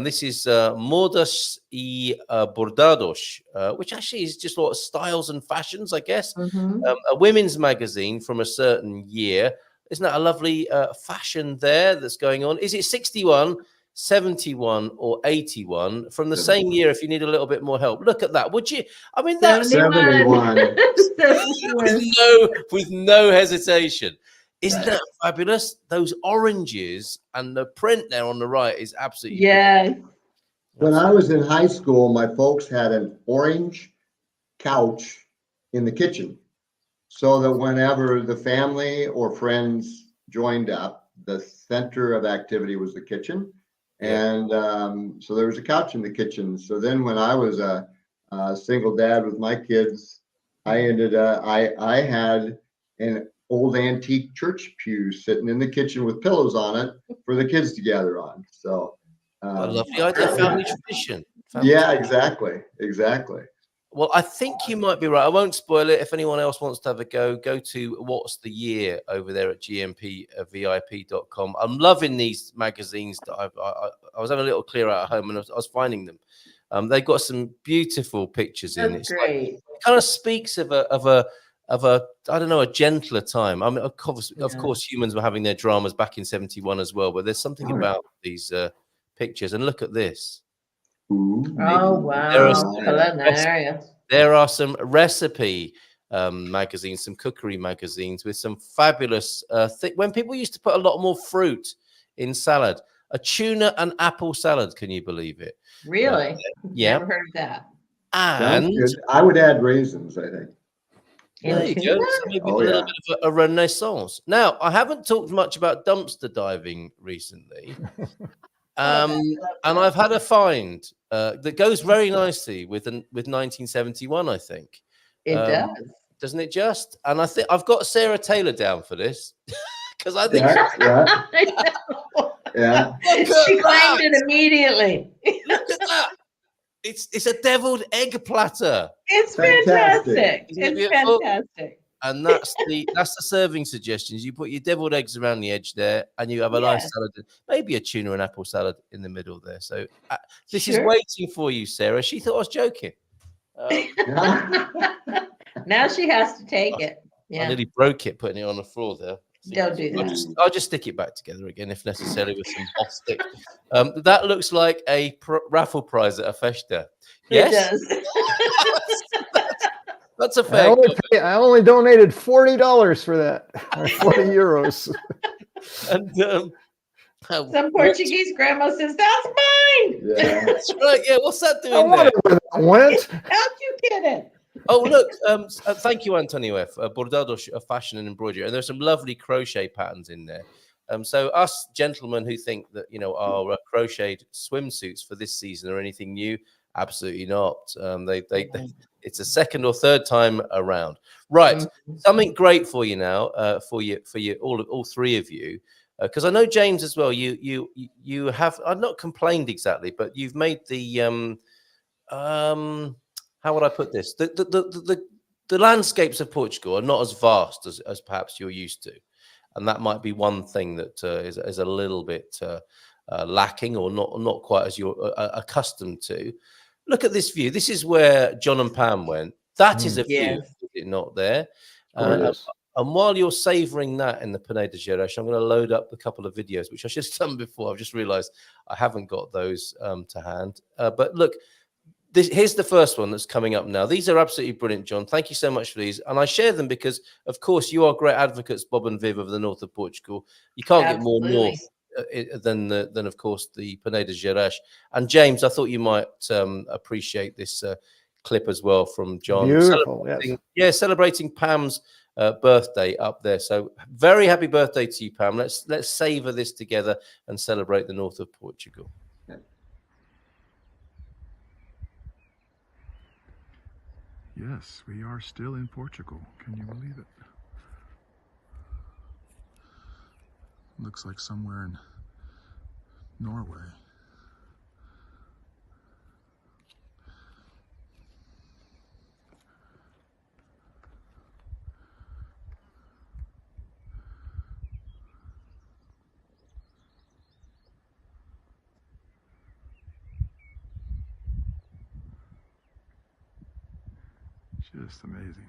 This is Modas y Bordados, which actually is just sort of styles and fashions, I guess. A women's magazine from a certain year. Isn't that a lovely fashion there that's going on? Is it 61, 71, or 81 from the same year? If you need a little bit more help, look at that. Would you? I mean, that's 71. with no hesitation. Isn't that fabulous? Those oranges and the print there on the right is absolutely When I was in high school, my folks had an orange couch in the kitchen, so that whenever the family or friends joined up, the center of activity was the kitchen, and so there was a couch in the kitchen. So then, when I was a single dad with my kids, I had an old antique church pew sitting in the kitchen with pillows on it for the kids to gather on. So I love the idea of family tradition. Exactly. Well, I think you might be right. I won't spoil it. If anyone else wants to have a go to What's the Year over there at gmpvip.com. I'm loving these magazines that I was having a little clear out at home and I was finding them. They've got some beautiful pictures in it. Great. It kind of speaks of a a gentler time. I mean, of course, humans were having their dramas back in 71 as well, but there's something about these pictures. And look at this. Oh, wow. There are some recipe magazines, some cookery magazines with some fabulous when people used to put a lot more fruit in salad. A tuna and apple salad, can you believe it? Really? Yeah. Never heard of that. And I would add raisins, I think. There you go. So maybe a little bit of a renaissance. Now, I haven't talked much about dumpster diving recently. And I've had a find that goes very nicely with 1971, I think. It does. Doesn't it just? And I think I've got Sarah Taylor down for this. Because I think she claimed it immediately. Look at that. It's a deviled egg platter. It's fantastic. It's fantastic. And that's the serving suggestions. You put your deviled eggs around the edge there, and you have a nice salad, maybe a tuna and apple salad in the middle there. So this is waiting for you, Sarah. She thought I was joking. Now she has to take it. Yeah. I nearly broke it putting it on the floor there. Don't do that. I'll just stick it back together again if necessary with some hot stick. That looks like a raffle prize at a festa. Yes, it does. That's a fair. I only donated $40 for that, or 40 euros. And some Portuguese grandma says, "That's mine." Yeah, that's right. Yeah, what's that doing I wonder where that went. How'd you get it? Oh, look. Thank you, Antonio F. Bordado fashion and embroidery. And there's some lovely crochet patterns in there. So us gentlemen who think that, our crocheted swimsuits for this season are anything new, absolutely not. It's a second or third time around. Right. Something great for you now, for you, all three of you. Because I know James as well. You have, I've not complained exactly, but you've made the how would I put this? The landscapes of Portugal are not as vast as perhaps you're used to, and that might be one thing that is a little bit lacking, or not quite as you're accustomed to. Look at this view. This is where John and Pam went. That is a view, is it not there? And while you're savouring that in the Pineda de Gerês, I'm going to load up a couple of videos, which I should have done before. I've just realised I haven't got those to hand. But look. Here's the first one that's coming up now. These are absolutely brilliant, John. Thank you so much for these. And I share them because, of course, you are great advocates, Bob and Viv, of the north of Portugal. You can't get more north than, of course, the Pineda de Gerês. And, James, I thought you might appreciate this clip as well from John. Beautiful, celebrating Pam's birthday up there. So very happy birthday to you, Pam. Let's savour this together and celebrate the north of Portugal. Yes, we are still in Portugal. Can you believe it? Looks like somewhere in Norway. Just amazing.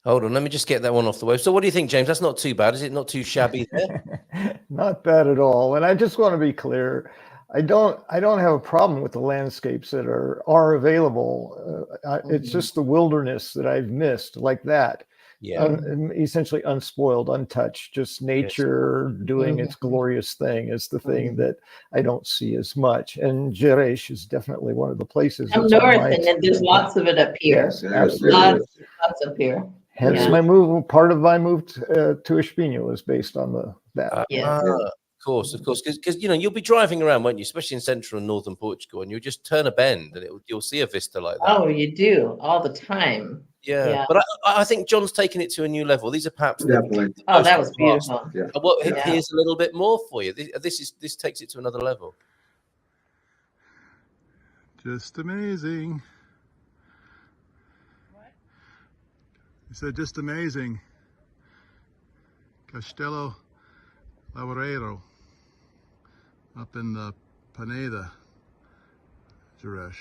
Hold on, let me just get that one off the way. So what do you think, James? That's not too bad, is it? Not too shabby there? Not bad at all. And I just want to be clear. I don't have a problem with the landscapes that are available. It's just the wilderness that I've missed, like that. Yeah. Essentially unspoiled, untouched, just nature doing its glorious thing is the thing that I don't see as much. And Gerês is definitely one of the places. Up north, and there's lots of it up here. Yes, absolutely. Lots up here. Hence my move. Part of my move to Espinho is based on that. Of course, because you'll be driving around, won't you? Especially in central and northern Portugal, and you'll just turn a bend, and you'll see a vista like that. Oh, you do all the time. Yeah. But I think John's taken it to a new level. These are perhaps definitely. That was beautiful. Yeah. Well, here's a little bit more for you. This takes it to another level. Just amazing. He said, just amazing. Castelo Loureiro up in the Pineda Gerês.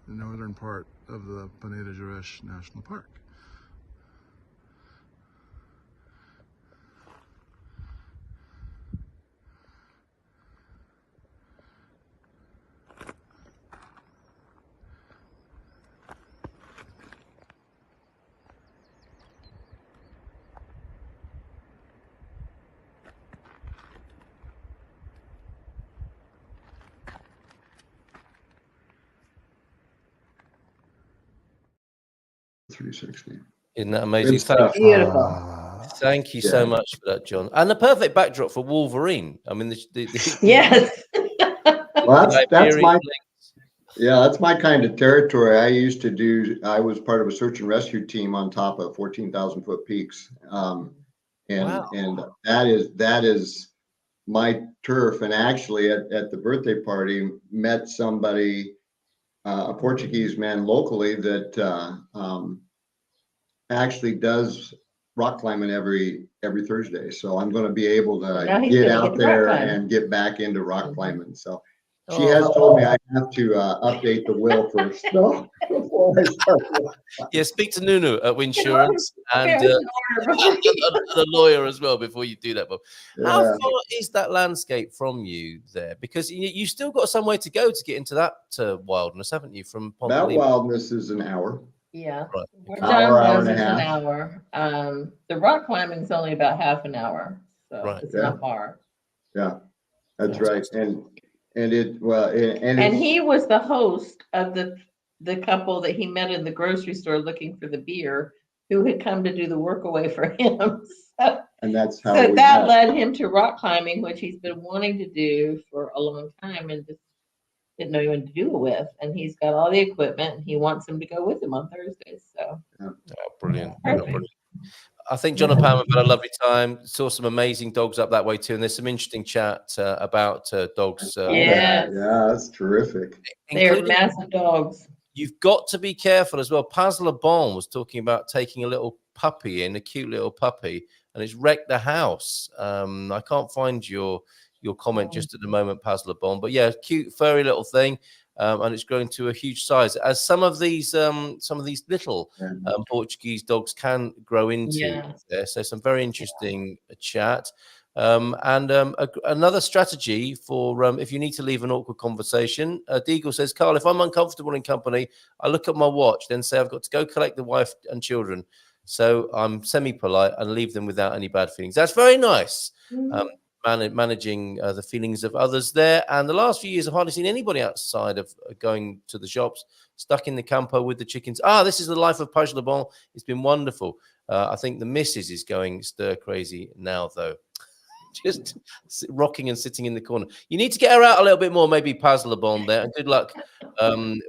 the northern part of the Peneda Gerês National Park. Isn't that amazing? Beautiful. Thank you so much for that, John. And the perfect backdrop for Wolverine. I mean, Yes. Well, that's my that's my kind of territory. I was part of a search and rescue team on top of 14,000 foot peaks. And that is my turf. And actually at the birthday party, met somebody, a Portuguese man locally that actually does rock climbing every Thursday. So I'm going to be able to get out there and get back into rock climbing. So she has told me I have to update the will first. So before I start. Yeah, speak to Nunu at Winsurance and a lawyer as well before you do that, Bob. How far is that landscape from you there? Because you still got some way to go to get into that wildness, haven't you? From that wildness is an hour. Yeah, right. Where John goes is an hour. The rock climbing is only about half an hour, so it's not far. Yeah, that's right. And he was the host of the couple that he met in the grocery store looking for the beer, who had come to do the work away for him. And that's how that led him to rock climbing, which he's been wanting to do for a long time and just didn't know what to do it with. And he's got all the equipment and he wants him to go with him on Thursdays. So brilliant. Perfect. I think John and Pam have had a lovely time. Saw some amazing dogs up that way too, and there's some interesting chat about dogs. That's terrific. They're massive dogs. You've got to be careful as well. Paz Le Bon was talking about taking a little puppy in, a cute little puppy, and it's wrecked the house. I can't find your comment just at the moment, Paz Le Bon, but yeah, cute furry little thing. And it's grown to a huge size, as some of these little Portuguese dogs can grow into. There, so some very interesting chat. Another strategy for if you need to leave an awkward conversation. Deagle says, Carl, if I'm uncomfortable in company, I look at my watch, then say I've got to go collect the wife and children. So I'm semi-polite and leave them without any bad feelings. That's very nice. Managing the feelings of others there. And the last few years, I've hardly seen anybody outside of going to the shops, stuck in the camper with the chickens. This is the life of Page Le Bon. It's been wonderful. I think the missus is going stir crazy now, though. Just rocking and sitting in the corner. You need to get her out a little bit more, maybe Paz Le Bon there. And good luck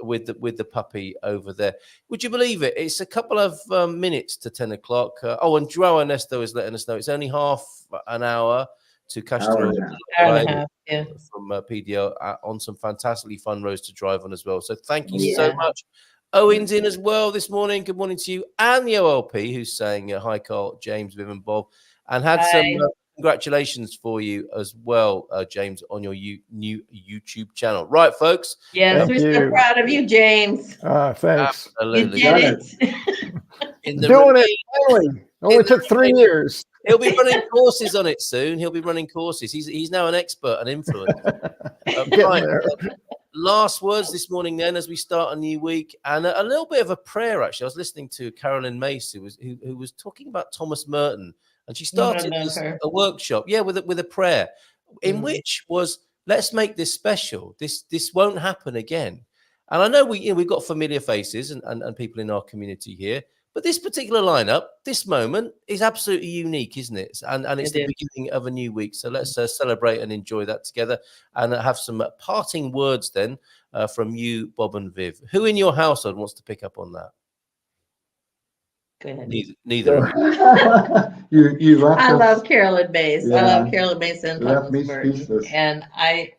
with the puppy over there. Would you believe it? It's a couple of minutes to 10 o'clock. And Joao Ernesto is letting us know it's only half an hour to Castro from PDO on some fantastically fun roads to drive on as well. So thank you so much. Owen's in as well this morning. Good morning to you and the OLP, who's saying hi, Carl, James, Viv, and Bob, and had some congratulations for you as well, James, on your new YouTube channel. Right, folks. Yes, we're so proud of you, James. Thanks. Absolutely. You did it. Doing it finally. Only took 3 years. He'll be running courses on it soon. He'll be running courses. He's now an expert, an influencer. Last words this morning then as we start a new week, and a little bit of a prayer actually. I was listening to Carolyn Mace who was talking about Thomas Merton, and she started a workshop with a prayer in which was, let's make this special. This won't happen again. And I know we've got familiar faces and people in our community here, but this particular lineup, this moment is absolutely unique, isn't it? And it's the beginning of a new week. So let's celebrate and enjoy that together, and have some parting words then from you, Bob and Viv. Who in your household wants to pick up on that? Go ahead. Neither. you left I love Carolyn Mace. Yeah. I love Carolyn Mace and Thomas Merton. And I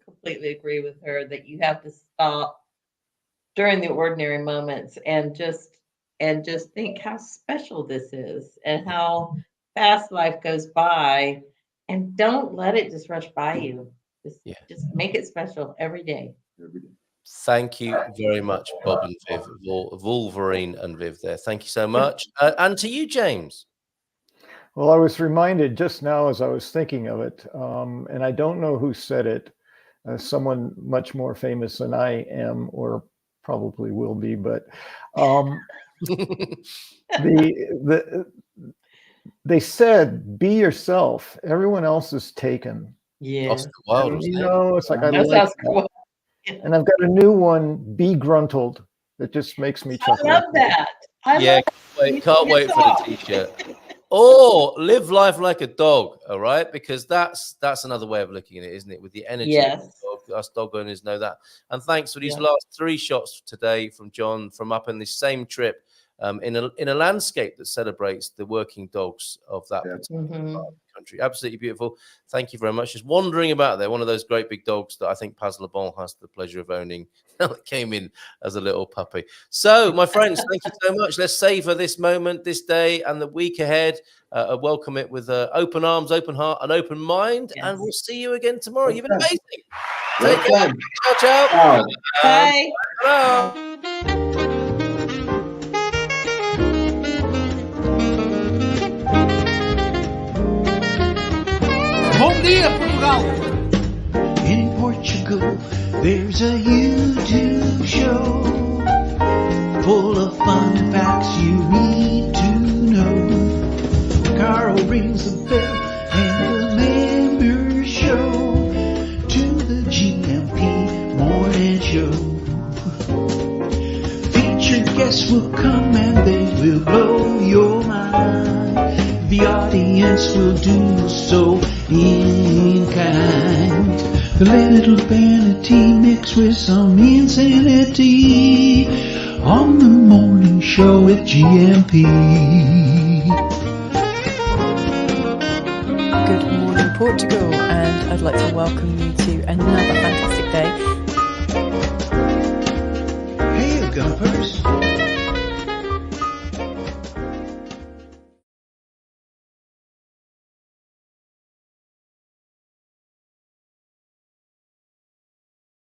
completely agree with her that you have to stop during the ordinary moments and just think how special this is and how fast life goes by, and don't let it just rush by you. Just make it special every day. Thank you very much, Bob and Viv, Wolverine and Viv there. Thank you so much. And to you, James. Well, I was reminded just now as I was thinking of it, and I don't know who said it, someone much more famous than I am, or probably will be, but they said, be yourself. Everyone else is taken. Yeah. Oscar Wilde, and, you know, it's like, I That's like Oscar Wilde. And I've got a new one, Be Gruntled. It just makes me chuckle. I love that. Can't wait for the t-shirt. Or live life like a dog, all right? Because that's another way of looking at it, isn't it? With the energy of the dog, us dog owners know that. And thanks for these last 3 shots today from John, from up in this same trip, in a landscape that celebrates the working dogs of that particular part of the country. Absolutely beautiful. Thank you very much. Just wandering about there, one of those great big dogs that I think Paz Le Bon has the pleasure of owning. That came in as a little puppy. So, my friends, thank you so much. Let's savor this moment, this day, and the week ahead. Welcome it with open arms, open heart, and open mind. And we'll see you again tomorrow. You've been amazing. Take care. Ciao, ciao. Bye. Hello. Bom dia, Portugal! In Portugal, there's a YouTube show full of fun facts you need to know. Carl rings the bell and the members show to the GMP morning show. Featured guests will come and they will blow your mind. The audience will do so in kind. The little vanity mixed with some insanity on the morning show with GMP. Good morning, Portugal, and I'd like to welcome you to another fantastic day. Hey, Gumpers.